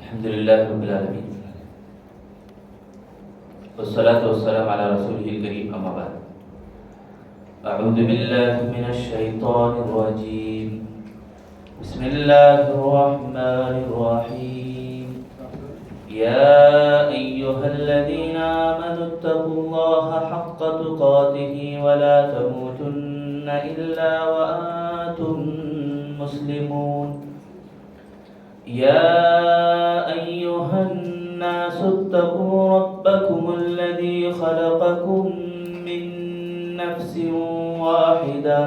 الحمد للہ رب العالمین والصلاة والسلام على رسوله الكريم اما بعد اعوذ باللہ من الشیطان الرجیم بسم اللہ الرحمن الرحیم یا ایہا الذین آمنوا اتقوا اللہ حق تقاته ولا تموتن الا وانتم مسلمون يا أيها الناس اتقوا ربكم الذي خلقكم من نفس واحدة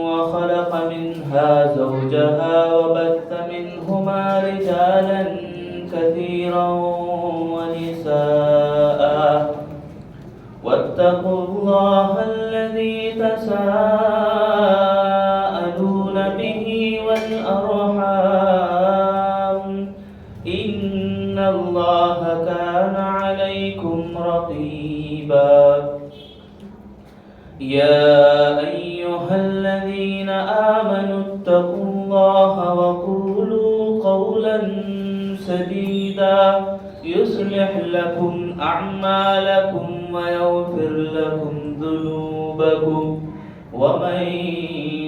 وخلق منها زوجها وبث منهما رجالا كثيرا ونساء واتقوا الله الذي تساءلون به والأرحام إن الله كان عليكم رقيبا يا أيها الذين آمنوا اتقوا الله وقولوا قولا سديدا يصلح لكم أعمالكم ويغفر لكم ذنوبكم ومن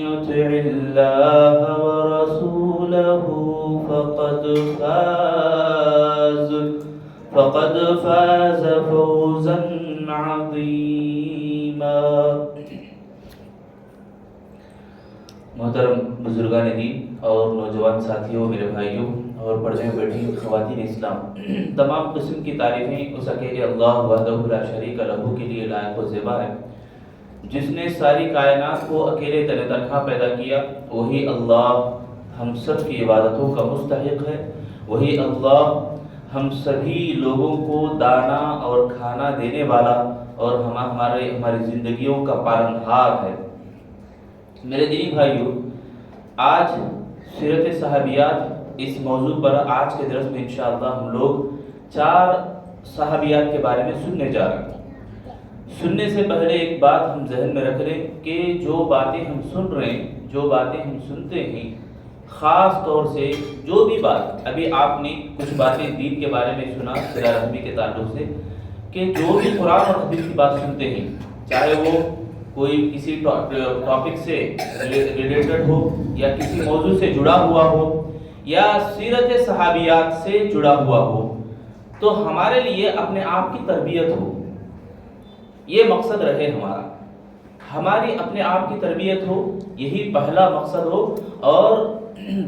يطع الله ورسوله فقد فاز فوزا عظيما. محترم بزرگان دین اور نوجوان ساتھیوں، میرے بھائیوں اور پردے میں بیٹھی خواتین اسلام، تمام قسم کی تعریفیں اس اکیلے اللہ وحدہ لا شریک لہ کے لیے لائق و زیبا ہے، جس نے ساری کائنات کو اکیلے تنہا پیدا کیا. وہی اللہ ہم سب کی عبادتوں کا مستحق ہے. وہی اللہ ہم سبھی لوگوں کو دانا اور کھانا دینے والا اور ہماری زندگیوں کا پالنہار ہے. میرے دینی بھائیوں، آج سیرت صحابیات اس موضوع پر آج کے درس میں انشاءاللہ ہم لوگ 4 صحابیات کے بارے میں سننے جا رہے ہیں. سننے سے پہلے ایک بات ہم ذہن میں رکھ لیں کہ جو باتیں ہم سن رہے ہیں، جو باتیں ہم سنتے ہیں، خاص طور سے جو بھی بات ابھی آپ نے کچھ باتیں دین کے بارے میں سنا صلہ رحمی کے تعلق سے، کہ جو بھی قرآن اور حدیث کی بات سنتے ہیں، چاہے وہ کوئی کسی ٹاپک سے ریلیٹڈ ہو یا کسی موضوع سے جڑا ہوا ہو یا سیرت صحابیات سے جڑا ہوا ہو، تو ہمارے لیے اپنے آپ کی تربیت ہو، یہ مقصد رہے ہمارا. ہماری اپنے آپ کی تربیت ہو، یہی پہلا مقصد ہو. اور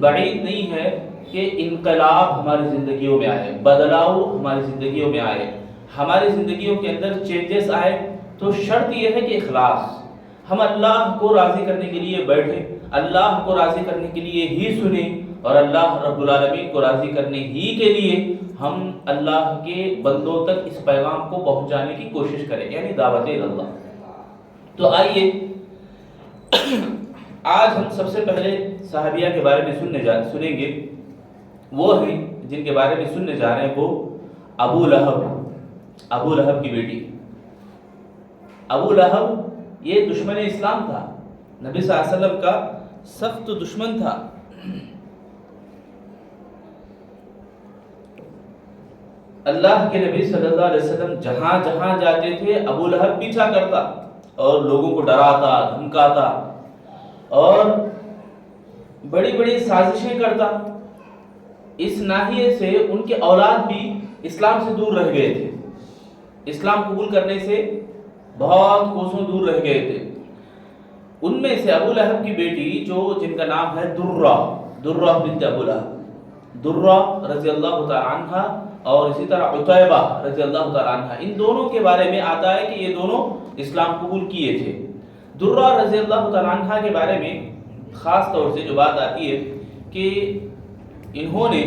بعید نہیں ہے کہ انقلاب ہماری زندگیوں میں آئے، بدلاؤ ہماری زندگیوں میں آئے، ہماری زندگیوں کے اندر چینجز آئے. تو شرط یہ ہے کہ اخلاص، ہم اللہ کو راضی کرنے کے لیے بیٹھیں، اللہ کو راضی کرنے کے لیے ہی سنیں، اور اللہ رب العالمین کو راضی کرنے ہی کے لیے ہم اللہ کے بندوں تک اس پیغام کو پہنچانے کی کوشش کریں، یعنی دعوت اللہ. تو آئیے آج ہم سب سے پہلے صحابیہ کے بارے میں سنیں گے. وہ ہیں جن کے بارے میں سننے جا رہے ہیں، وہ ابو لہب کی بیٹی. ابو لہب یہ دشمن اسلام تھا، نبی صلی اللہ علیہ وسلم کا سخت دشمن تھا. اللہ کے نبی صلی اللہ علیہ وسلم جہاں جہاں جاتے تھے ابو لہب پیچھا کرتا اور لوگوں کو ڈراتا، دھمکاتا اور بڑی بڑی سازشیں کرتا. اس ناحیے سے ان کے اولاد بھی اسلام سے دور رہ گئے تھے، اسلام قبول کرنے سے بہت کوسوں دور رہ گئے تھے. ان میں سے ابو لہب کی بیٹی جن کا نام ہے درہ بنت ابو لہب، درہ رضی اللہ تعالی عنہ، اور اسی طرح عتیبہ رضی اللہ تعالی عنہ، ان دونوں کے بارے میں آتا ہے کہ یہ دونوں اسلام قبول کیے تھے. درہ رضی اللہ تعالی عنہ کے بارے میں خاص طور سے جو بات آتی ہے کہ انہوں نے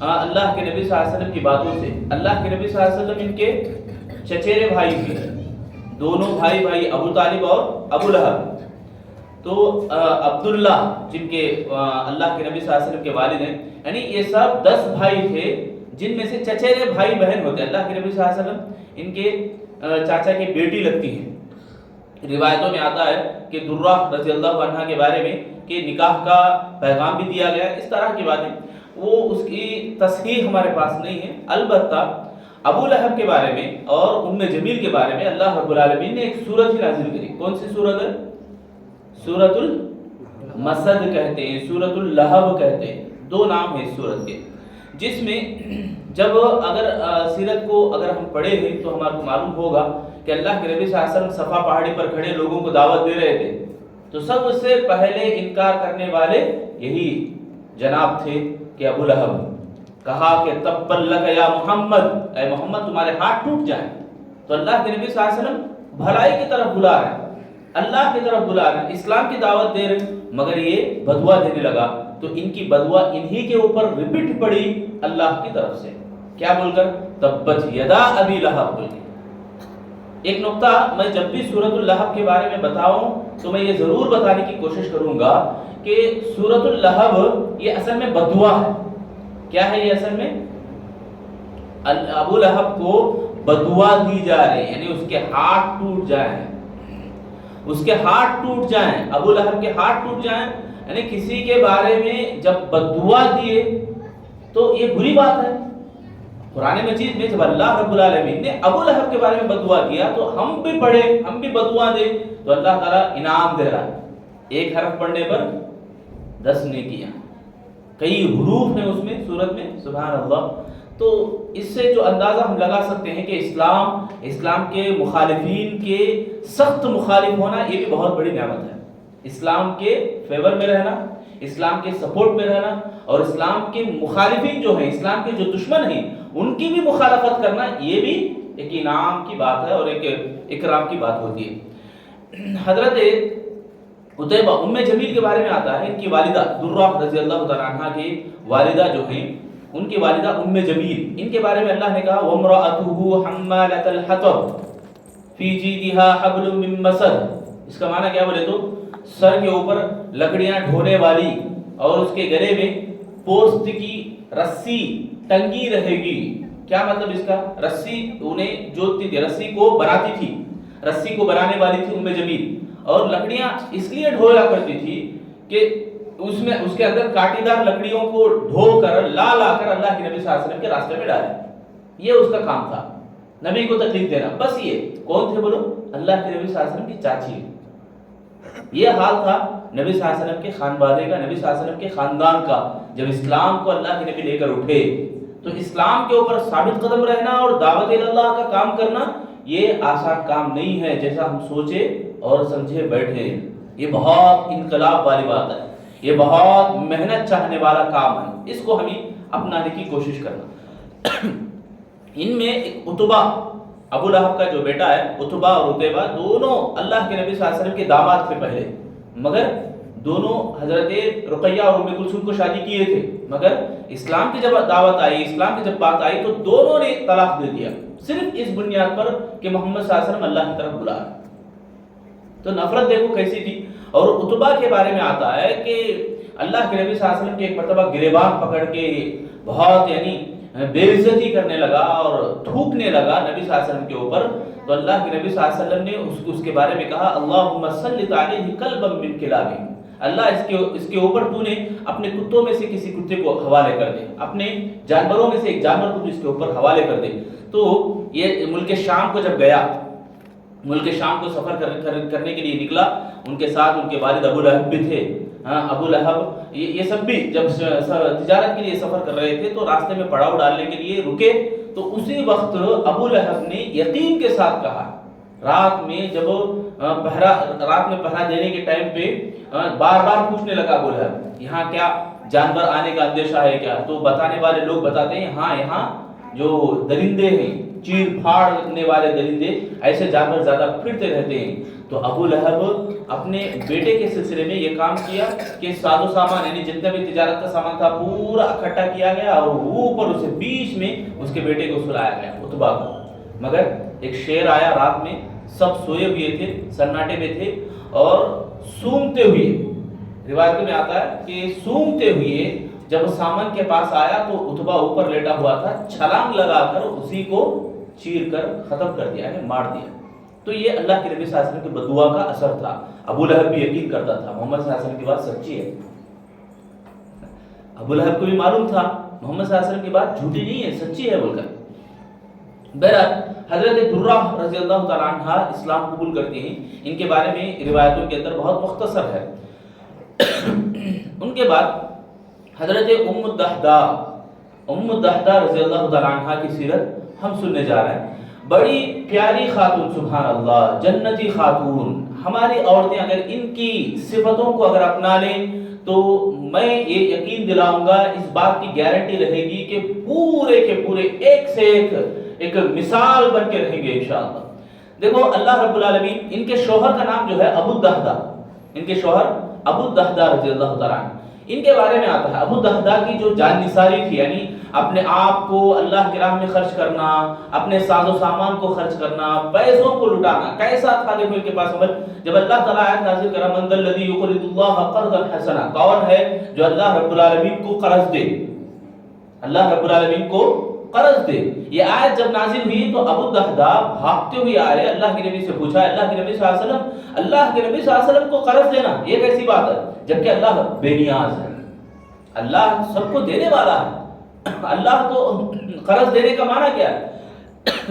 اللہ کے نبی صلی اللہ علیہ وسلم کی باتوں سے، اللہ کے نبی صلی اللہ علیہ وسلم ان کے چچیرے بھائی تھے، دونوں بھائی ابو طالب اور ابو لہب. تو عبداللہ جن کے اللہ کے نبی صلی اللہ علیہ وسلم کے والد ہیں، یعنی یہ سب 10 بھائی تھے جن میں سے چچیرے بھائی بہن ہوتے ہیں. اللہ کے نبی صلی اللہ علیہ وسلم ان کے چاچا کی بیٹی لگتی ہیں. روایتوں میں آتا ہے کہ درہ رضی اللہ عنہ کے بارے میں کہ نکاح کا پیغام بھی دیا گیا، اس طرح کی باتیں، وہ اس کی تصحیح ہمارے پاس نہیں ہے۔ البتہ ابو لہب کے بارے میں اور ام جمیل کے بارے میں اللہ رب العالمین نے ایک سورت ہی نازل کری۔ کون سی سورت ہے؟ سورت المسد کہتے ہیں، سورت اللہب کہتے ہیں، دو نام ہیں اس سورت کے، جس میں جب اگر سیرت کو اگر ہم پڑھے ہیں تو ہمارے کو معلوم ہوگا کہ اللہ کے نبی صلی اللہ علیہ وسلم صفا پہاڑی پر کھڑے لوگوں کو دعوت دے رہے تھے، تو سب سے پہلے انکار کرنے والے یہی جناب تھے کہ ابو لہب، کہا کہ تبت لک یا محمد، اے محمد تمہارے ہاتھ ٹوٹ جائیں۔ تو اللہ کے نبی صلی اللہ علیہ وسلم بھلائی کی طرف بلا رہے ہیں، اللہ کی طرف بلا رہے ہیں، اسلام کی دعوت دے رہے ہیں، مگر یہ بدعا دینے لگا، تو ان کی بدعا انہی کے اوپر ریپیٹ پڑی اللہ کی طرف سے، کیا بول کر؟ تبت یدا ابی لہب بول کے۔ ایک نقطہ میں جب بھی سورۃ اللہب کے بارے میں بتاؤں تو میں یہ ضرور بتانے کی کوشش کروں گا کہ سورۃ اللہب یہ اصل میں بدعا ہے۔ کیا ہے یہ اصل میں؟ ابو لہب کو بدعا دی جا رہی ہے، یعنی اس کے ہاتھ ٹوٹ جائیں، اس کے ہاتھ ٹوٹ جائیں، ابو لہب کے ہاتھ ٹوٹ جائیں، یعنی کسی کے بارے میں جب بدعا دیے تو یہ بری بات ہے۔ قرآن مجید میں جب اللہ رب العالمین نے ابو لہب کے بارے میں بدعا کیا تو ہم بھی پڑھے، ہم بھی بدعا دیں تو اللہ تعالیٰ انعام دے رہا ہے، ایک حرف پڑھنے پر 10 نیکیاں، کئی حروف ہیں اس میں سورت میں، سبحان اللہ۔ تو اس سے جو اندازہ ہم لگا سکتے ہیں کہ اسلام کے مخالفین کے سخت مخالف ہونا یہ بھی بہت بڑی نعمت ہے۔ اسلام کے فیور میں رہنا، اسلام کے سپورٹ میں رہنا، اور اسلام کے مخالفین جو ہیں، اسلام کے جو دشمن ہیں، ان کی بھی مخالفت کرنا، یہ بھی ایک انعام کی بات ہے اور ایک اکرام کی بات ہوتی ہے۔ حضرت عتیبہ ام جمیل کے بارے میں آتا ہے، ان کی والدہ درہ رضی اللہ تعالیٰ عنہ کی والدہ جو ہیں، ان کی والدہ ام جمیل، ان کے بارے میں اللہ نے کہا وَامْرَأَتُهُ حَمَّالَةَ الْحَطَبِ فِي جِيدِهَا حَبْلٌ مِّن مَّسَدٍ۔ اس کا معنی کیا بولے تو سر کے اوپر لکڑیاں ڈھونے والی اور اس کے گلے میں پوست کی رسی ٹنگی رہے گی۔ کیا مطلب اس کا؟ رسی انہیں جوتتی تھی، رسی کو بناتی تھی، رسی کو بنانے والی تھی ام جمیل، اور لکڑیاں اس لیے ڈھویا کرتی تھی کہ اس کے اندر کاٹی دار لکڑیوں کو ڈھو کر لا کر اللہ کے نبی صلی اللہ علیہ وسلم کے راستے میں ڈالے، یہ اس کا کام تھا، نبی کو تکلیف دینا، بس۔ یہ کون تھے بولو؟ اللہ کے نبی صلی اللہ علیہ وسلم کی چاچی۔ یہ حال تھا نبی صلی اللہ علیہ وسلم کے خانوادے کا، نبی صلی اللہ علیہ وسلم کے خاندان کا، جب اسلام کو اللہ کے نبی لے کر اٹھے تو اسلام کے اوپر ثابت قدم رہنا اور دعوت اللہ کا کام کرنا یہ آسان کام نہیں ہے جیسا ہم سوچے اور سمجھے بیٹھے۔ یہ بہت انقلاب والی بات ہے، یہ بہت محنت چاہنے والا کام ہے، اس کو ہمیں اپنانے کی کوشش کرنا۔ ان میں ایک عتبہ، ابو لہب کا جو بیٹا ہے عتبہ اور عتیبہ، دونوں اللہ کے نبی صلی اللہ علیہ وسلم کے داماد تھے پہلے، مگر دونوں حضرت رقیہ اور ام کلثوم کو شادی کیے تھے، مگر اسلام کی جب دعوت آئی، اسلام کی جب بات آئی تو دونوں نے طلاق دے دیا، صرف اس بنیاد پر کہ محمد صلی اللہ علیہ وسلم اللہ کی طرف بلا رہے۔ تو نفرت دیکھو کیسی تھی۔ اور عتبہ کے بارے میں آتا ہے کہ اللہ کے نبی صلی اللہ علیہ وسلم کے ایک مرتبہ گریبان پکڑ کے بہت یعنی بے عزتی کرنے لگا اور تھوکنے لگا نبی صلی اللہ علیہ وسلم کے اوپر، تو اللہ کے نبی صلی اللہ علیہ وسلم نے اس کے بارے میں کہا اللہم سلط علیہ کلبا من کلابہ، اللہ اس کے اوپر تو نے اپنے کتوں میں سے کسی کتے کو حوالے کر دے، اپنے جانوروں میں سے ایک جانور کو اس کے اوپر حوالے کر دے۔ تو یہ ملک شام کو جب گیا، ملک شام کو سفر کرنے کے لیے نکلا، ان کے ساتھ ان کے والد ابو لہب بھی تھے۔ ابو لہب یہ سب بھی جب تجارت کے لیے سفر کر رہے تھے تو راستے میں پڑاؤ ڈالنے کے لیے رکے، تو اسی وقت ابو لہب نے یقین کے ساتھ کہا، رات میں پہرا دینے کے ٹائم پہ بار بار پوچھنے لگا ابو لہب یہاں کیا جانور آنے کا اندیشہ ہے کیا؟ تو بتانے والے لوگ بتاتے ہیں ہاں یہاں جو درندے ہیں، چیر پھاڑنے والے درندے، ایسے جانور زیادہ پھرتے رہتے ہیں۔ تو ابو لہب اپنے بیٹے کے سلسلے میں یہ کام کیا کہ ساز و سامان یعنی جتنا بھی تجارت کا سامان تھا پورا اکٹھا کیا گیا اور اوپر اسے بیچ میں اس کے بیٹے کو سلایا گیا عتبہ کو، مگر ایک شیر آیا رات میں، سب سوئے ہوئے تھے، سناٹے میں تھے اور سونگتے ہوئے، روایت میں آتا ہے کہ سونگتے ہوئے جب سامان کے پاس آیا تو عتبہ اوپر لیٹا ہوا تھا، چھلانگ لگا کر اسی کو چیر کر ختم کر دیا، یعنی مار دیا۔ تو تو یہ اللہ کے نبی صلی اللہ علیہ وسلم کی بددعا کا اثر تھا. ابو لہب بھی یقین کرتا تھا محمد صلی اللہ علیہ وسلم کی بات سچی ہے. ابو لہب کو بھی معلوم تھا محمد صلی اللہ علیہ وسلم کی بات جھوٹی نہیں ہے, سچی ہے بول کر. بہرحال حضرت درہ رضی اللہ تعالیٰ عنہ اسلام قبول کرتی ہیں. ان کے بارے میں روایتوں کے اندر بہت مختصر ہے. ان کے بعد حضرت ام الدحدہ رضی اللہ تعالیٰ عنہ کی سیرت ہم سننے جا رہے ہیں. بڑی پیاری خاتون, سبحان اللہ, جنتی خاتون. ہماری عورتیں اگر ان کی صفتوں کو اگر اپنا لیں تو میں یہ یقین دلاؤں گا, اس بات کی گارنٹی رہے گی کہ پورے کے پورے ایک سے ایک مثال بن کے رہیں گے انشاءاللہ. دیکھو اللہ رب العالمین, ان کے شوہر کا نام جو ہے ابو الدحدہ, ان کے شوہر ابو الدحدہ رضی اللہ تعالیٰ عنہ, ان کے بارے میں آتا ہے ابو الدحدہ کی جو جان نثاری تھی, یعنی اپنے آپ کو اللہ کی راہ میں خرچ کرنا, اپنے ساز و سامان کو خرچ کرنا, پیسوں کو لٹانا, کیسا تھا دیکھو ان کے پاس عمل. جب اللہ تعالیٰ آیت نازل کرا من ذا الذی یقرض اللہ قرضا حسنا, کون ہے جو اللہ رب العالمین کو قرض دے, اللہ رب العالمین کو قرض دے. یہ آیت جب نازل ہوئی تو ابو الدحدہ بھاگتے ہوئے آئے, اللہ کے نبی سے پوچھا, اللہ کے نبی صلی اللہ علیہ وسلم, اللہ کے نبی صلی اللہ علیہ وسلم کو قرض دینا یہ کیسی بات ہے, جبکہ اللہ بے نیاز ہے, اللہ سب کو دینے والا ہے, اللہ کو قرض دینے کا معنی کیا ہے؟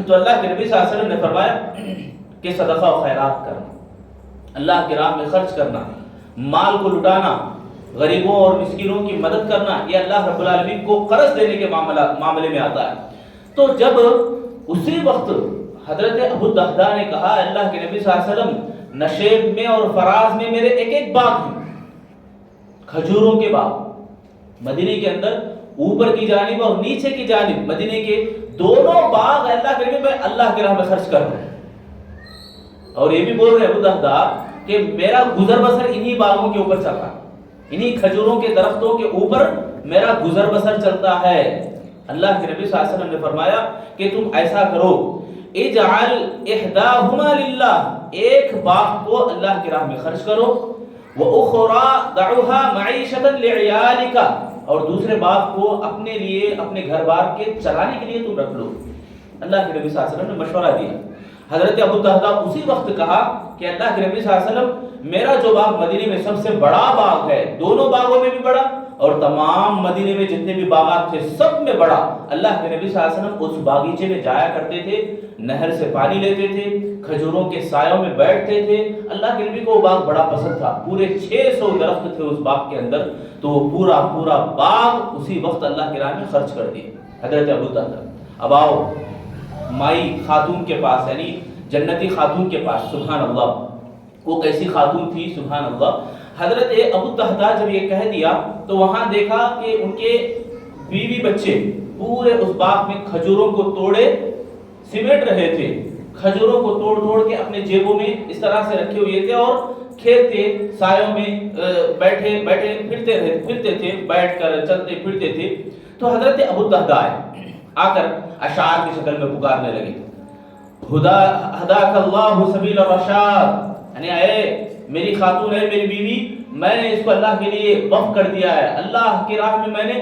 تو اللہ کے نبی صلی اللہ علیہ وسلم نے فرمایا کہ صدقہ و خیرات کرنا, اللہ کی راہ میں خرچ کرنا, مال کو لٹانا, غریبوں اور مسکینوں کی مدد کرنا, یہ اللہ رب العالمین کو قرض دینے کے معاملے میں آتا ہے. تو جب اسی وقت حضرت ابو الدحدہ نے کہا اللہ کے نبی صلی اللہ علیہ وسلم نشیب میں اور فراز میں میرے ایک ایک باغ ہیں, کھجوروں کے باغ, مدینے کے اندر اوپر کی جانب اور نیچے کی جانب مدینے کے دونوں باغ اللہ کے نبی میں اللہ کی راہ میں خرچ کر رہے ہیں. اور یہ بھی بول رہے ہیں ابو الدحدہ کہ میرا گزر بسر انہی باغوں کے اوپر چل رہا ہے, انہی کھجوروں کے درختوں کے اوپر میرا گزر بسر چلتا ہے. اللہ کے نبی صلی اللہ علیہ وسلم نے فرمایا کہ تم ایسا کرو, اجعل احداہما للہ, ایک باغ کو اللہ کی راہ میں خرچ کرو, وَأُخْرَى دَعُوهَا مَعِيشَةً لِعِيَالِكَ, اور دوسرے باغ کو اپنے لیے اپنے گھر بار کے چلانے کے لیے تم رکھ لو. اللہ کے نبی صلی اللہ علیہ وسلم نے مشورہ دیا. حضرت ابو الدحدہ اسی وقت کہا کہ اللہ کے نبی صلی اللہ علیہ وسلم میرا جو باغ مدینے میں سب سے بڑا باغ ہے, دونوں باغوں میں بھی بڑا اور تمام مدینے میں جتنے بھی باغات تھے سب میں بڑا, اللہ کے نبی صلی اللہ علیہ وسلم اس باغیچے میں جایا کرتے تھے, نہر سے پانی لیتے تھے, کھجوروں کے سایوں میں بیٹھتے تھے. اللہ کے نبی کو وہ باغ بڑا پسند تھا, پورے 600 درخت تھے اس باغ کے اندر, تو پورا باغ اسی وقت اللہ کی راہ میں خرچ کر دیے حضرت ابو الدحدہ. اب آؤ مائی خاتون کے پاس, یعنی جنتی خاتون کے پاس, سبحان اللہ, وہ کیسی خاتون تھی, سبحان اللہ. حضرت ابو الدحدہ جب یہ کہہ دیا تو وہاں دیکھا کہ ان کے بیوی بچے پورے اس باغ میں کھجوروں کو توڑے سمیٹ رہے تھے, کھجوروں کو توڑ کے اپنے جیبوں میں اس طرح سے رکھے ہوئے تھے اور کھیلتے سایوں میں بیٹھے پھرتے تھے, بیٹھ کر چلتے پھرتے تھے. تو حضرت ابو الدحدہ آئے, آ کر اشعار کی شکل میں پکارنے لگے, ہداک اللہ سبیل الرشاد, یعنی اے میری خاتون ہے, میری بیوی, میں نے اس کو اللہ کے لیے وقف کر دیا ہے, اللہ کی راہ میں میں نے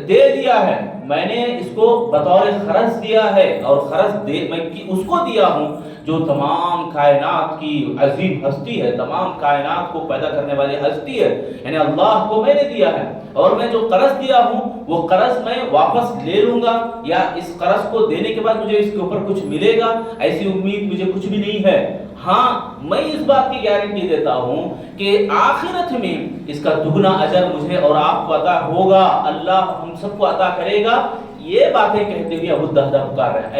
دے دیا ہے, میں نے اس کو بطور خرچ دیا ہے, اور خرچ میں اس کو دیا ہوں جو تمام کائنات کی عظیم ہستی ہے, تمام کائنات کو پیدا کرنے والی ہستی ہے, یعنی اللہ کو میں نے دیا ہے, اور میں جو قرض دیا ہوں وہ قرض میں واپس لے لوں گا, یا اس قرض کو دینے کے بعد مجھے اس کے اوپر کچھ ملے گا, ایسی امید مجھے کچھ بھی نہیں ہے. ہاں میں اس بات کی گارنٹی دیتا ہوں کہ آخرت میں اس کا دگنا اجر مجھے اور آپ کو عطا ہوگا, اللہ ہم سب کو عطا کرے گا. یہ باتیں کہتے ہوئے ابو الدحدہ پکار رہے ہیں,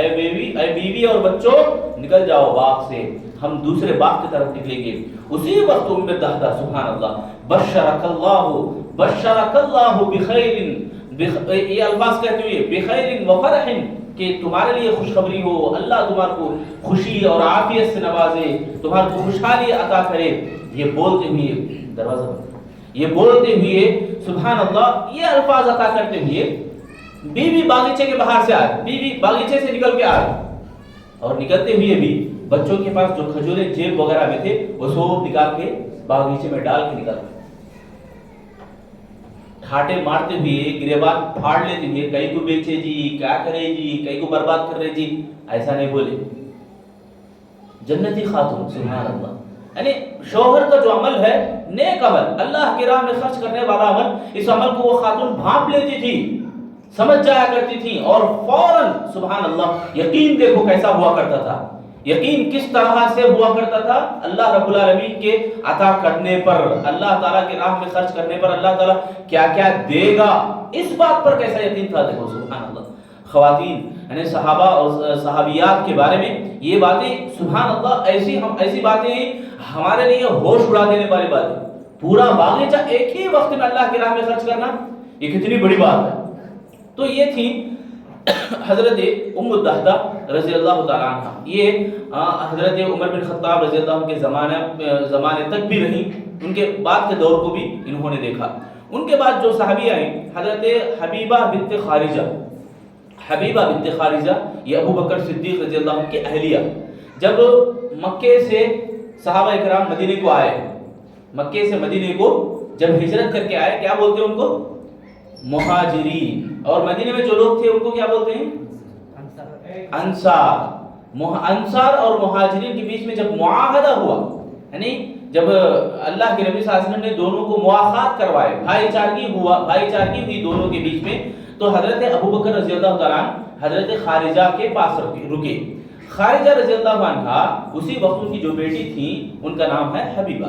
اے بیوی اور بچوں نکل جاؤ باغ سے, ہم دوسرے باغ کی طرف نکلیں گے. اسی وقت ام الدحدہ, سبحان اللہ, بشرک اللہ بخیر, یہ الفاظ کہتے ہوئے بخیر و فرح, کہ تمہارے لیے خوشخبری ہو, اللہ تمہارے کو خوشی اور عافیت سے نوازے, تمہارے کو خوشحالی عطا کرے. یہ بولتے ہوئے دروازہ, یہ بولتے ہوئے سبحان اللہ, یہ الفاظ عطا کرتے ہوئے بیوی باغیچے کے باہر سے آئے, بیوی باغیچے سے نکل کے آئے, اور نکلتے ہوئے بھی بچوں کے پاس جو کھجورے جیب وغیرہ میں تھے وہ سب نکال کے باغیچے میں ڈال کے نکل گئے. ٹھاٹے مارتے ہوئے, گریبان پھاڑ لیتے ہوئے, کئی کو بیچے جی, کیا کرے جی, کئی کو برباد کر رہے جی, ایسا نہیں بولے. جنتی خاتون، سبحان اللہ. یعنی شوہر کا جو عمل ہے نیک عمل، اللہ کی راہ میں خرچ کرنے والا عمل، اس عمل کو وہ خاتون بھانپ لیتی تھی، سمجھ جایا کرتی تھی، اور فوراً سبحان اللہ یقین دیکھو کیسا ہوا کرتا تھا، یقین کس طرح سے ہوا کرتا تھا اللہ رب العالمین کے عطا کرنے پر، اللہ تعالیٰ کی راہ میں خرچ کرنے پر اللہ تعالیٰ کیا کیا دے گا، اس بات پر کیسا یقین تھا. دیکھو سبحان اللہ. خواتین یعنی صحابہ اور صحابیات کے بارے میں یہ باتیں سبحان اللہ ایسی باتیں ہمارے لیے ہوش اڑا دینے والی باتیں. پورا باغیچہ ایک ہی وقت میں اللہ کی راہ میں خرچ کرنا یہ کتنی بڑی بات ہے. تو یہ تھی حضرت ام الدہدہ رضی اللہ تعالیٰ عنہ. یہ حضرت عمر بن خطاب رضی اللہ عنہ کے زمانے تک بھی رہی، ان کے بعد کے دور کو بھی انہوں نے دیکھا. ان کے بعد جو صحابی آئیں حضرت حبیبہ بنت خارجہ، یہ ابو بکر صدیق رضی اللہ عنہ کی اہلیہ. جب مکے سے صحابہ اکرام مدینے کو آئے، مکے سے مدینے کو جب ہجرت کر کے آئے، کیا بولتے ہیں ان کو؟ مہاجرین. اور مدینے میں جو لوگ تھے ان کو کیا بولتے ہیں؟ انصار. انصار اور مہاجرین کے بیچ میں جب معاہدہ ہوا، یعنی جب اللہ کے نبی صلی اللہ علیہ وسلم نے دونوں کو مواخات کروائے، بھائی چارگی ہوئی دونوں کے بیچ میں، تو حضرت ابو بکر رضی اللہ تعالیٰ عنہ حضرت خارجہ کے پاس رکے. خارجہ رضی اللہ عنہ اسی وقت ان کی جو بیٹی تھی ان کا نام ہے حبیبہ.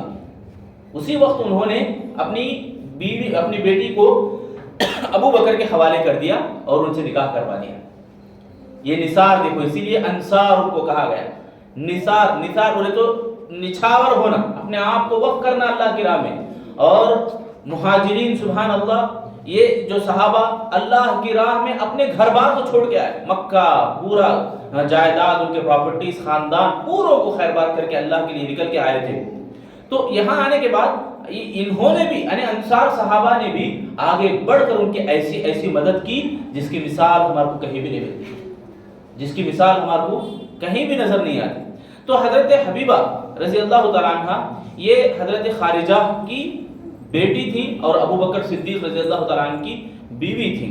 اسی وقت انہوں نے اپنی بیٹی کو ابو بکر کے حوالے کر دیا اور ان سے نکاح کروا دیا. یہ نثار دیکھو، اسی لیے انصار ان کو کہا گیا. نثار بولے تو نچھاور ہونا، اپنے آپ کو وقف کرنا اللہ کی راہ میں. اور مہاجرین سبحان اللہ، یہ جو صحابہ اللہ کی راہ میں اپنے گھر بار کو چھوڑ کے آئے، مکہ پورا جائیداد، ان کے پراپرٹیز، خاندان پوروں کو خیر بات کر کے اللہ کے لیے نکل کے آئے تھے. تو یہاں آنے کے بعد انہوں نے بھی یعنی انصار صحابہ نے بھی آگے بڑھ کر ان کی ایسی مدد کی جس کی مثال ہمارے کو کہیں بھی نہیں ملتی، جس کی مثال ہمارے کو کہیں بھی نظر نہیں آتی. تو حضرت حبیبہ رضی اللہ تعالیٰ عنہ یہ حضرت خارجہ کی بیٹی تھی اور ابو بکر صدیق رضی اللہ تعالیٰ عنہ کی بیوی تھی.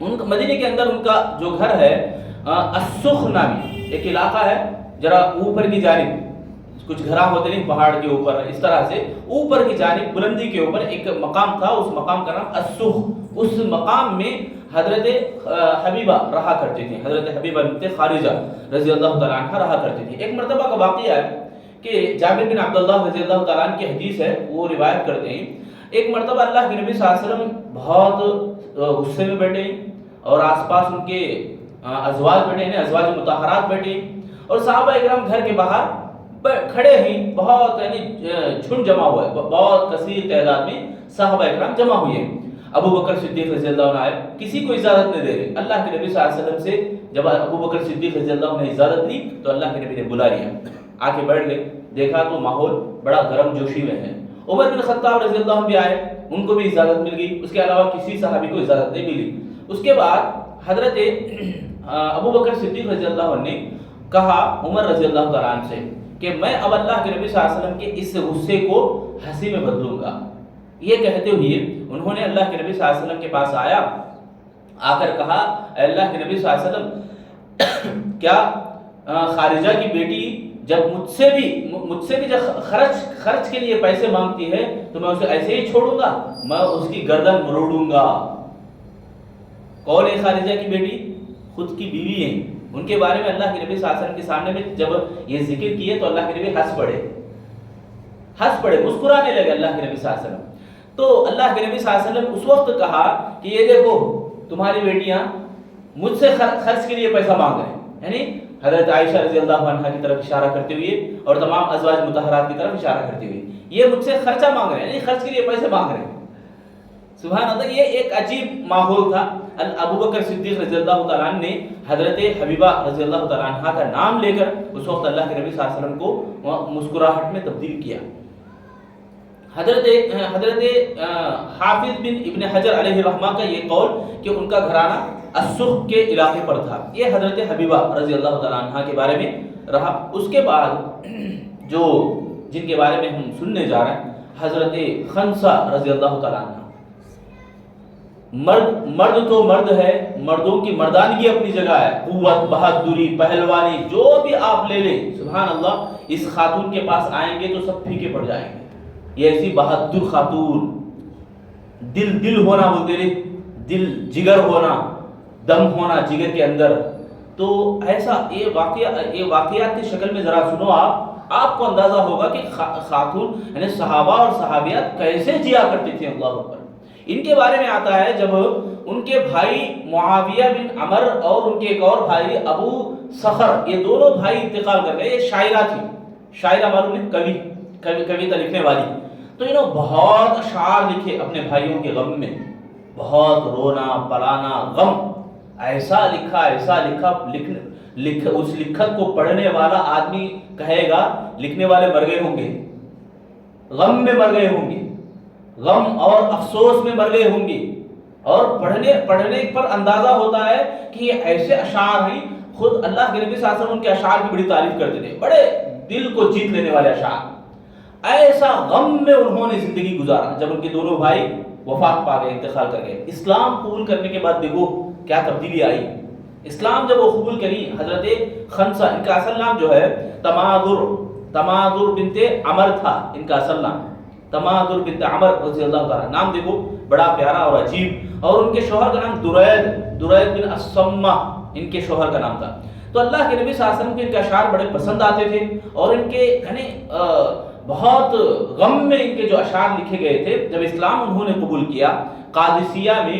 مدینے کے اندر ان کا جو گھر ہے السخ نامی ایک علاقہ ہے، ذرا اوپر کی جانب، کچھ گھراں ہوتے نہیں پہاڑ کے اوپر، اس طرح سے اوپر کی جانب بلندی کے اوپر ایک مقام تھا، اس مقام کا نام السخ. اس مقام میں حضرت حبیبہ رہا کرتی تھی، حضرت حبیبہ بنت خارجہ رضی اللہ تعالیٰ عنہ رہا کرتی تھی. ایک مرتبہ کا واقعہ ہے کہ جابر بن عبداللہ رضی اللہ تعالیٰ عنہ کی حدیث ہے، وہ روایت کرتے ہیں ایک مرتبہ اللہ کے نبی صلی اللہ علیہ وسلم بہت غصے میں بیٹھے اور آس پاس ان کے ازواج بیٹھے ہیں، ازواج مطہرات بیٹھے، اور صحابہ اکرام گھر کے باہر کھڑے ہیں، بہت یعنی جھنڈ جمع ہوا ہے، بہت کثیر تعداد میں صحابہ اکرام جمع ہوئے ہیں. ابو بکر صدیق رضی اللہ عنہ آئے، کسی کو اجازت نہیں دے رہے. اللہ کے نبی صلی اللہ علیہ وسلم سے جب ابو بکر صدیق رضی اللہ عنہ نے اجازت لی تو اللہ کے نبی نے بلا لیا، آ کے بیٹھ گئے. دیکھا تو ماحول بڑا گرم جوشی میں ہے. عمر بن خطاب رضی اللہ عنہ بھی آئے، ان کو بھی اجازت مل گئی. اس کے علاوہ کسی صحابی کو اجازت نہیں ملی. اس کے بعد حضرت ابو بکر صدیق رضی اللہ عنہ نے کہا عمر رضی اللہ تعالیٰ عنہ سے کہ میں اب اللہ کے نبی صلی اللہ علیہ وسلم کے اس غصے کو ہنسی میں بدلوں گا. یہ کہتے ہوئے انہوں نے اللہ کے نبی صلی اللہ علیہ وسلم کے پاس آ کر کہا اے اللہ کے نبی صلی اللہ علیہ وسلم، کیا خارجہ کی بیٹی جب مجھ سے بھی جب خرچ کے لیے پیسے مانگتی ہے تو میں اسے ایسے ہی چھوڑوں گا؟ میں اس کی گردن مروڑوں گا. کون ہے خارجہ کی بیٹی؟ خود کی بیوی ہے. ان کے بارے میں اللہ کے نبی صلی اللہ علیہ وسلم کے سامنے میں جب یہ ذکر کیے تو اللہ کے نبی ہنس پڑے، مسکرانے لگے اللہ کے نبی صلی اللہ علیہ وسلم. تو اللہ کے نبی صلی اللہ علیہ وسلم اس وقت کہا کہ یہ دیکھو تمہاری بیٹیاں مجھ سے خرچ کے لیے پیسہ مانگ رہے ہیں، یعنی حضرت عائشہ رضی اللہ عنہ کی طرف اشارہ کرتے ہوئے اور تمام ازواج مطہرات کی طرف اشارہ کرتے ہوئے یہ مجھ سے خرچہ مانگ رہے ہیں، یعنی خرچ کے لیے پیسے مانگ رہے ہیں. سبحان اللہ. یہ ایک عجیب ماحول تھا. ابو بکر صدیق رضی اللہ تعالیٰ عنہ نے حضرت حبیبہ رضی اللہ تعالیٰ عنہ کا نام لے کر اس وقت اللہ کے نبی صلی اللہ علیہ وسلم کو مسکراہٹ میں تبدیل کیا. حضرت حافظ بن ابن حجر علیہ رحمہ کا یہ قول کہ ان کا گھرانہ السخ کے علاقے پر تھا. یہ حضرت حبیبہ رضی اللہ تعالیٰ عنہ کے بارے میں رہا. اس کے بعد جن کے بارے میں ہم سننے جا رہے ہیں حضرت خنسہ رضی اللہ تعالیٰ عنہ. مرد تو مرد ہے، مردوں کی مردانگی اپنی جگہ ہے، قوت، بہادری، پہلوانی جو بھی آپ لے لیں، سبحان اللہ، اس خاتون کے پاس آئیں گے تو سب پھیکے پڑ جائیں گے۔ یہ ایسی بہادر خاتون، دل ہونا بولتے رہے، دل جگر ہونا، دم ہونا جگر کے اندر۔ تو ایسا یہ واقعات کی شکل میں ذرا سنو، آپ کو اندازہ ہوگا کہ خاتون یعنی صحابہ اور صحابیات کیسے جیا کرتے تھے۔ اللہ اکبر۔ ان کے بارے میں آتا ہے جب ان کے بھائی معاویہ بن عمر اور ان کے ایک اور بھائی ابو صخر، یہ دونوں بھائی انتقال کر گئے۔ یہ شاعرہ تھی، شاعرہ معلوم ہے، کویتا لکھنے والی۔ تو انہوں بہت اشعار لکھے اپنے بھائیوں کے غم میں، بہت رونا پلانا غم، ایسا لکھا اس لکھت کو پڑھنے والا آدمی کہے گا لکھنے والے مر گئے ہوں گے، غم میں مر گئے ہوں گے، غم اور افسوس میں مر گئے ہوں گے۔ اور پڑھنے پر اندازہ ہوتا ہے کہ یہ ایسے اشعار ہیں، خود اللہ کے نبی صلی اللہ علیہ وسلم ان کے اشعار کی بڑی تعریف کرتے تھے، بڑے دل کو جیت لینے والے اشعار۔ ایسا غم میں انہوں نے زندگی گزارا جب ان کے دونوں بھائی وفات پا گئے، انتقال کر گئے۔ اسلام قبول کرنے کے بعد دیکھو کیا تبدیلی آئی۔ اسلام جب وہ قبول کری، حضرت خنسہ، ان کا اصل نام جو ہے تمادر بنت عمر تھا، ان کا اصل نام تمادر بنت عمر رضی اللہ تعالیٰ۔ نام دیکھو بڑا پیارا اور عجیب۔ اور ان کے شوہر کا نام درید بن اسمہ ان کے شوہر کا نام تھا۔ تو اللہ کے نبی صلی اللہ علیہ وسلم کے ان کے اشعار بڑے پسند آتے تھے، اور ان کے یعنی بہت غم میں ان کے جو اشعار لکھے گئے تھے۔ جب اسلام انہوں نے قبول کیا، قادسیہ میں،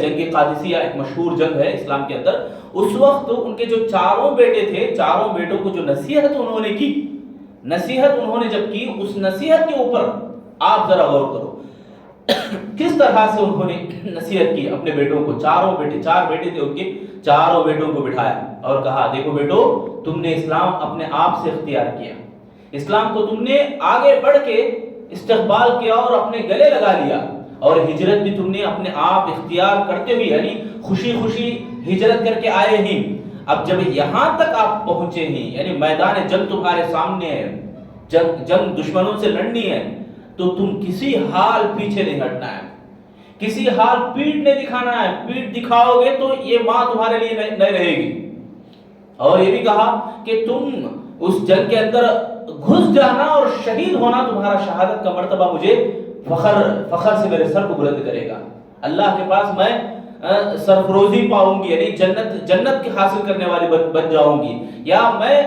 جنگ قادسیہ ایک مشہور جنگ ہے اسلام کے اندر، اس وقت ان کے جو چاروں بیٹے تھے، چاروں بیٹوں کو جو نصیحت انہوں نے کی، نصیحت انہوں نے جب کی، اس نصیحت کے اوپر آپ ذرا غور کرو کس طرح سے انہوں نے نصیحت کی اپنے بیٹوں کو۔ چار بیٹے تھے ان کے، چاروں بیٹوں کو بٹھایا اور کہا دیکھو بیٹو، تم نے اسلام اپنے آپ سے اختیار کیا، اسلام کو تم نے آگے بڑھ کے استقبال کیا اور اپنے گلے لگا لیا، اور ہجرت بھی تم نے اپنے آپ اختیار کرتے ہوئے یعنی خوشی خوشی ہجرت کر کے آئے ہیں۔ اب جب یہاں تک آپ پہنچے ہیں، یعنی میدان جنگ تمہارے سامنے ہے، جنگ دشمنوں سے لڑنی ہے، تو تم کسی حال پیچھے نہیں ہٹنا ہے، کسی حال پیٹ نہیں دکھانا ہے۔ پیٹ دکھاؤ گے تو یہ ماں تمہارے لیے نہیں رہے گی۔ اور یہ بھی کہا کہ تم اس جنگ کے اندر گھس جانا اور شہید ہونا، تمہارا شہادت کا مرتبہ مجھے فخر سے میرے سر کو بلند کرے گا، اللہ کے پاس میں سرفروزی پاؤں گی، یعنی جنت کی حاصل کرنے والی بن جاؤں گی، یا میں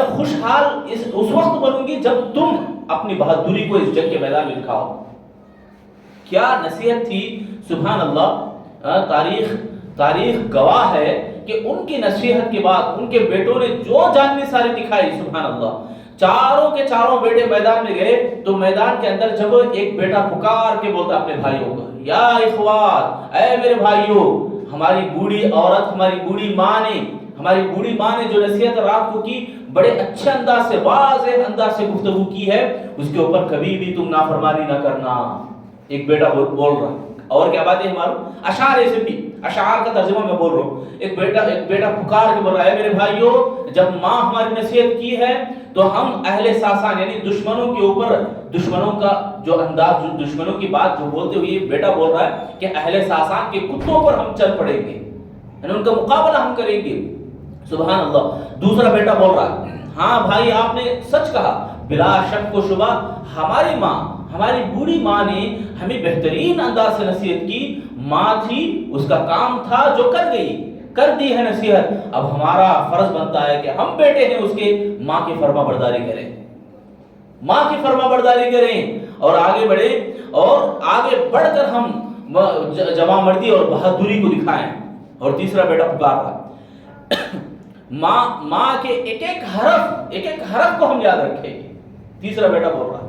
خوشحال اس وقت بنوں گی جب تم اپنی بہادری کو اس جنگ کے میدان میں دکھاؤ۔ کیا نصیحت تھی، سبحان اللہ۔ تاریخ گواہ ہے کہ ان کی نصیحت کے بعد ان کے بیٹوں نے جو جان نثاری دکھائی، سبحان اللہ۔ چاروں کے چاروں بیٹے میدان میں گئے تو میدان کے اندر جب ایک بیٹا پکار کے بولتا اپنے بھائیوں کو، یا اخوات، اے میرے بھائیوں، ہماری بوڑھی عورت، ہماری بوڑھی ماں نے جو نصیحت رات کو کی، بڑے اچھے انداز سے، واضح انداز سے گفتگو کی ہے، اس کے اوپر کبھی بھی تم نافرمانی نہ کرنا۔ ایک بیٹا بول رہا ہے، اور کیا بات ہے ہمارا اشعار، ایسے بھی اشعار کا ترجمہ میں بول رہا ہوں۔ ایک بیٹا پکار کے بول رہا ہے، میرے بھائیوں، جب ماں ہماری نصیحت کی ہے تو ہم اہل ساسان یعنی دشمنوں کے اوپر، دشمنوں کا جو انداز، جو دشمنوں کی بات جو بولتے ہوئے بیٹا بول رہا ہے کہ اہل ساسان کے کتوں پر ہم چل پڑیں گے، یعنی ان کا مقابلہ ہم کریں گے، سبحان اللہ۔ دوسرا بیٹا بول رہا ہے، ہاں بھائی آپ نے سچ کہا، بلا شک و شبہ ہماری بوڑھی ماں نے ہمیں بہترین انداز سے نصیحت کی، ماں تھی، اس کا کام تھا جو کر دی ہے نصیحت، اب ہمارا فرض بنتا ہے کہ ہم بیٹے ہیں اس کے، ماں کی فرما برداری کریں اور آگے بڑھیں، اور آگے بڑھ کر ہم جوان مردی اور بہادری کو دکھائیں۔ اور تیسرا بیٹا پکار رہا، ماں کے ایک ایک حرف کو ہم یاد رکھیں گے۔ تیسرا بیٹا بول رہا،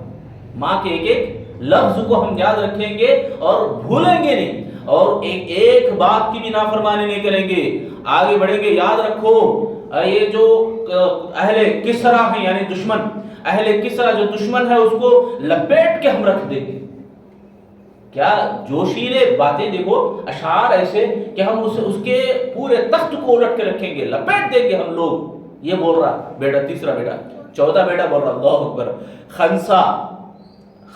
ماں کے ایک ایک لفظ کو ہم یاد رکھیں گے اور بھولیں گے نہیں، اور ایک بات کی بھی نافرمانی نہیں کریں گے، آگے بڑھیں گے۔ یاد رکھو، یہ جو اہل کسرا ہیں یعنی دشمن، اہل کسرا جو دشمن ہے، اس کو لپیٹ کے ہم رکھ دیں گے۔ کیا جوشیلے باتیں، دیکھو اشعار ایسے کہ ہم اس کے پورے تخت کو الٹ کے رکھیں گے، لپیٹ دیں گے ہم لوگ، یہ بول رہا بیٹا، تیسرا بیٹا۔ چوتھا بیٹا بول رہا، اللہ اکبر،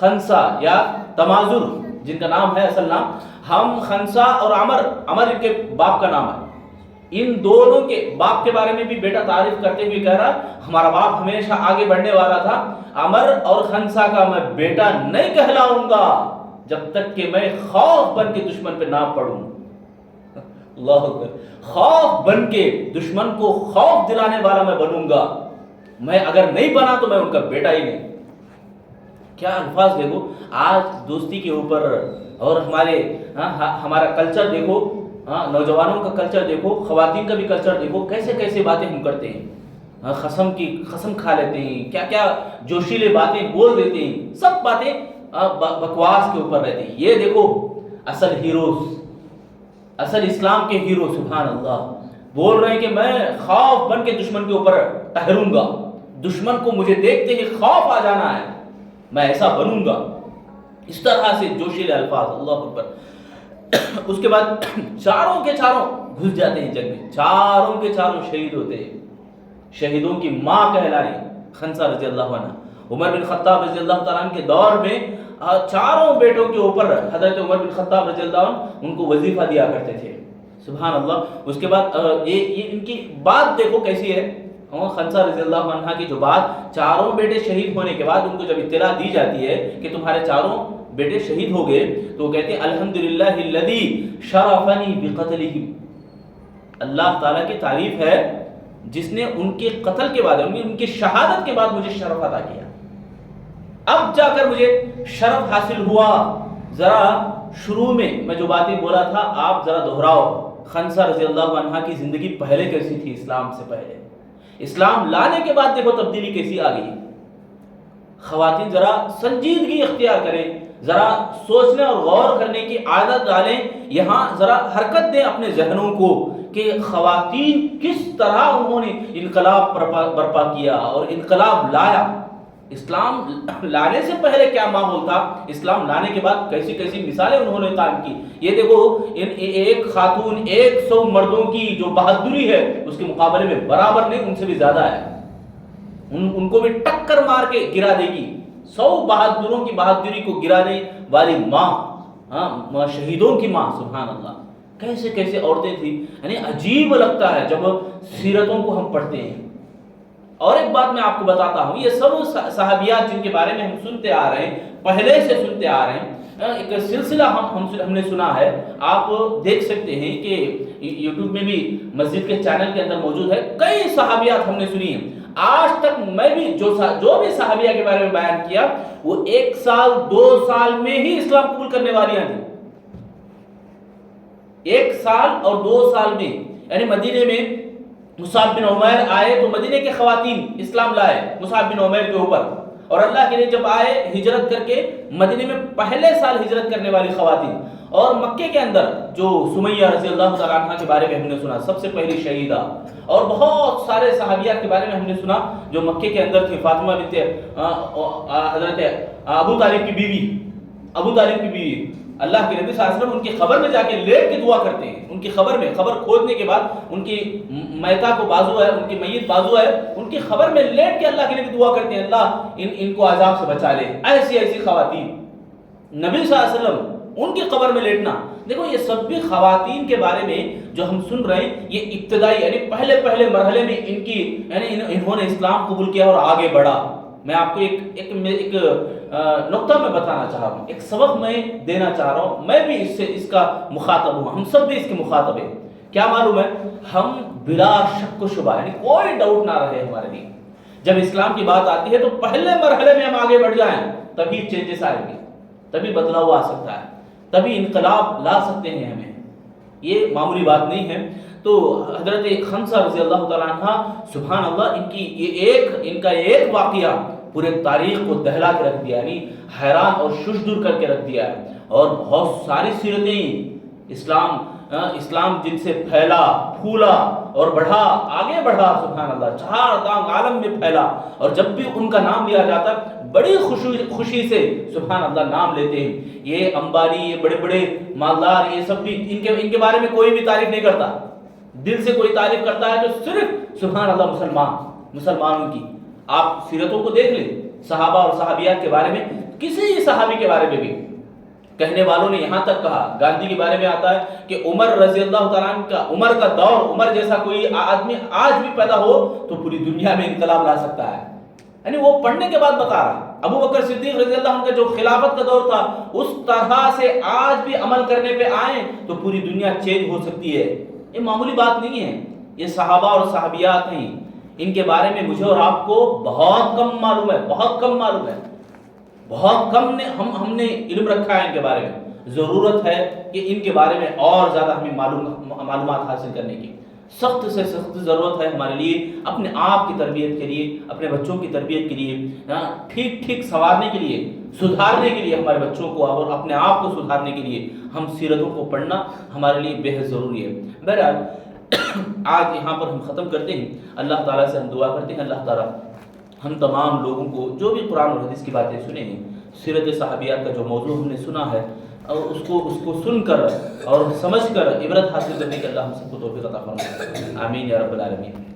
خنسا یا تمازر، جن کا نام ہے اصل نام، ہم خنسا اور عمر ان کے باپ کا نام ہے، ان دونوں کے باپ کے بارے میں بھی بیٹا تعریف کرتے ہوئے کہہ رہا ہمارا باپ ہمیشہ آگے بڑھنے والا تھا، عمر اور خنسا کا میں بیٹا نہیں کہلاؤں گا جب تک کہ میں خوف بن کے دشمن پہ نہ پڑوں۔ اللہ اکبر، خوف بن کے دشمن کو خوف دلانے والا میں بنوں گا، میں اگر نہیں بنا تو میں ان کا بیٹا ہی نہیں۔ کیا الفاظ دیکھو، آج دوستی کے اوپر اور ہمارا کلچر دیکھو، نوجوانوں کا کلچر دیکھو، خواتین کا بھی کلچر دیکھو، کیسے کیسے باتیں ہم کرتے ہیں، قسم کھا لیتے ہیں، کیا کیا جوشیلے باتیں بول دیتے ہیں، سب باتیں بکواس کے اوپر رہتی ہیں۔ یہ دیکھو اصل ہیروز، اصل اسلام کے ہیرو سبحان اللہ بول رہے ہیں کہ میں خوف بن کے دشمن کے اوپر ٹھہروں گا، دشمن کو مجھے دیکھتے ہی خوف آ جانا ہے، میں ایسا بنوں گا، اس طرح سے جوشیلے الفاظ۔ اللہ اکبر۔ اس کے بعد چاروں کے چاروں گھس جاتے ہیں جنگ میں، چاروں کے چاروں شہید ہوتے ہیں، شہیدوں کی ماں کہلائی خنسا رضی اللہ عنہ۔ عمر بن خطاب رضی اللہ تعالیٰ عنہ کے دور میں چاروں بیٹوں کے اوپر حضرت عمر بن خطاب رضی اللہ عنہ ان کو وظیفہ دیا کرتے تھے، سبحان اللہ۔ اس کے بعد یہ ان کی بات دیکھو کیسی ہے، خنسا رضی اللہ عنہ کی جو بات، چاروں بیٹے شہید ہونے کے بعد ان کو جب اطلاع دی جاتی ہے کہ تمہارے چاروں بیٹے شہید ہو گئے، تو وہ کہتے ہیں الحمدللہ الذی شرفنی بقتلہ، اللہ تعالیٰ کی تعریف ہے جس نے ان کے قتل کے بعد، ان کی شہادت کے بعد مجھے شرف عطا کیا، اب جا کر مجھے شرف حاصل ہوا۔ ذرا شروع میں جو باتیں بولا تھا آپ ذرا دہراؤ، خنسا رضی اللہ عنہ کی زندگی پہلے کیسی تھی اسلام سے پہلے، اسلام لانے کے بعد دیکھو تبدیلی کیسی آ گئی۔ خواتین ذرا سنجیدگی اختیار کریں، ذرا سوچنے اور غور کرنے کی عادت ڈالیں، یہاں ذرا حرکت دیں اپنے ذہنوں کو کہ خواتین کس طرح انہوں نے انقلاب برپا کیا اور انقلاب لایا۔ اسلام لانے سے پہلے کیا ماحول تھا، اسلام لانے کے بعد کیسی کیسی مثالیں انہوں نے قائم کی۔ یہ دیکھو ایک خاتون 100 مردوں کی جو بہادری ہے اس کے مقابلے میں برابر نہیں، ان سے بھی زیادہ ہے، ان کو بھی ٹکر مار کے گرا دے گی۔ 100 بہادروں کی بہادری کو گرانے والی ماں، شہیدوں کی ماں، سبحان اللہ، کیسے کیسے عورتیں تھیں، یعنی عجیب لگتا ہے جب سیرتوں کو ہم پڑھتے ہیں۔ اور ایک بات میں آپ کو بتاتا ہوں، یہ سب صحابیات جن کے بارے میں ہم سنتے آ رہے ہیں، پہلے سے سنتے آ رہے ہیں، ایک سلسلہ ہم نے سنا ہے، آپ دیکھ سکتے ہیں کہ یوٹیوب میں بھی مسجد کے چینل کے اندر موجود ہے، کئی صحابیات ہم نے سنی ہیں۔ آج تک میں بھی جو بھی صحابیہ کے بارے میں بیان کیا وہ 1 سال 2 سال میں ہی اسلام قبول کرنے والیاں تھیں، 1 سال اور 2 سال میں، یعنی مدینے میں مصعب بن عمیر آئے تو مدینے کے خواتین اسلام لائے مصعب بن عمیر کے اوپر، اور اللہ کے لیے جب آئے ہجرت کر کے مدینے میں پہلے سال ہجرت کرنے والی خواتین، اور مکے کے اندر جو سمیہ رضی اللہ تعالیٰ عنہ کے بارے میں ہم نے سنا، سب سے پہلی شہیدہ، اور بہت سارے صحابیات کے بارے میں ہم نے سنا جو مکے کے اندر تھی، فاطمہ بنت حضرت ابو طالب کی بیوی، اللہ کے نبی صلی اللہ علیہ وسلم ان کی قبر میں جا کے لیٹ کے دعا کرتے ہیں، ان کی قبر میں، قبر کھودنے کے بعد ان کی میتا کو بازو ہے، ان کی میت بازو ہے، ان کی قبر میں لیٹ کے اللہ کے نبی دعا کرتے ہیں اللہ ان کو عذاب سے بچا لے۔ ایسی خواتین، نبی صلی اللہ علیہ وسلم ان کی قبر میں لیٹنا، دیکھو یہ سب بھی خواتین کے بارے میں جو ہم سن رہے ہیں، یہ ابتدائی یعنی پہلے مرحلے میں انہوں نے اسلام قبول کیا اور آگے بڑھا۔ میں آپ کو ایک نقطہ میں بتانا چاہ رہا ہوں، ایک سبق میں دینا چاہ رہا ہوں، میں بھی اس کا مخاطب ہوں، ہم سب بھی اس کے مخاطب ہیں۔ کیا معلوم ہے، ہم بلا شک و شبہ، یعنی کوئی ڈاؤٹ نہ رہے ہمارے لیے، جب اسلام کی بات آتی ہے تو پہلے مرحلے میں ہم آگے بڑھ جائیں، تبھی چینجز آئیں گے، تبھی بدلاؤ آ سکتا ہے، تبھی انقلاب لا سکتے ہیں ہمیں، یہ معمولی بات نہیں ہے۔ تو حضرت خنسا رضی اللہ تعالیٰ عنہ، سبحان اللہ، ان کا ایک واقعہ پورے تاریخ کو دہلا کے رکھ دیا، یعنی حیران اور ششدر کر کے رکھ دیا ہے، اور بہت ساری سیرتیں اسلام جن سے پھیلا پھولا اور آگے بڑھا، سبحان اللہ، 4 عالم میں پھیلا، اور جب بھی ان کا نام لیا جاتا بڑی خوشی سے سبحان اللہ نام لیتے ہیں۔ یہ امبانی، یہ بڑے بڑے مالدار، یہ سب بھی ان کے بارے میں کوئی بھی تعریف نہیں کرتا، دل سے کوئی تعریف کرتا ہے تو صرف سبحان اللہ مسلمانوں کی۔ آپ سیرتوں کو دیکھ لیں، صحابہ اور صحابیات کے بارے میں، کسی صحابی کے بارے میں بھی کہنے والوں نے یہاں تک کہا، گاندھی کے بارے میں آتا ہے کہ عمر رضی اللہ تعالیٰ عنہ کا عمر کا دور، عمر جیسا کوئی آدمی آج بھی پیدا ہو تو پوری دنیا میں انقلاب لا سکتا ہے. یعنی وہ پڑھنے کے بعد بتا رہا. ابو بکر صدیق رضی اللہ عنہ کا جو خلافت کا دور تھا اس طرح سے آج بھی عمل کرنے پہ آئیں تو پوری دنیا چینج ہو سکتی ہے. یہ معمولی بات نہیں ہے. یہ صحابہ اور صحابیات ہیں، ان کے بارے میں مجھے اور آپ کو بہت کم معلوم ہے، بہت کم معلوم ہے، بہت کم نے ہم نے علم رکھا ہے ان کے بارے میں. ضرورت ہے کہ ان کے بارے میں اور زیادہ ہمیں معلومات حاصل کرنے کی سخت سے سخت ضرورت ہے ہمارے لیے، اپنے آپ کی تربیت کے لیے، اپنے بچوں کی تربیت کے لیے، ٹھیک ٹھیک سنوارنے کے لیے، سدھارنے کے لیے اپنے بچوں کو اور اپنے آپ کو سدھارنے کے لیے ہم سیرتوں کو پڑھنا ہمارے لیے بے حد ضروری ہے. بہرحال آج یہاں پر ہم ختم کرتے ہیں. اللہ تعالیٰ سے ہم دعا کرتے ہیں اللہ تعالیٰ ہم تمام لوگوں کو جو بھی قرآن اور حدیث کی باتیں سنے ہیں، سیرت صحابیات کا جو موضوع ہم نے سنا ہے اور اس کو سن کر اور سمجھ کر عبرت حاصل کرنے کے اللہ ہم سب کو توفیق عطا فرمائے. آمین یا رب العالمین.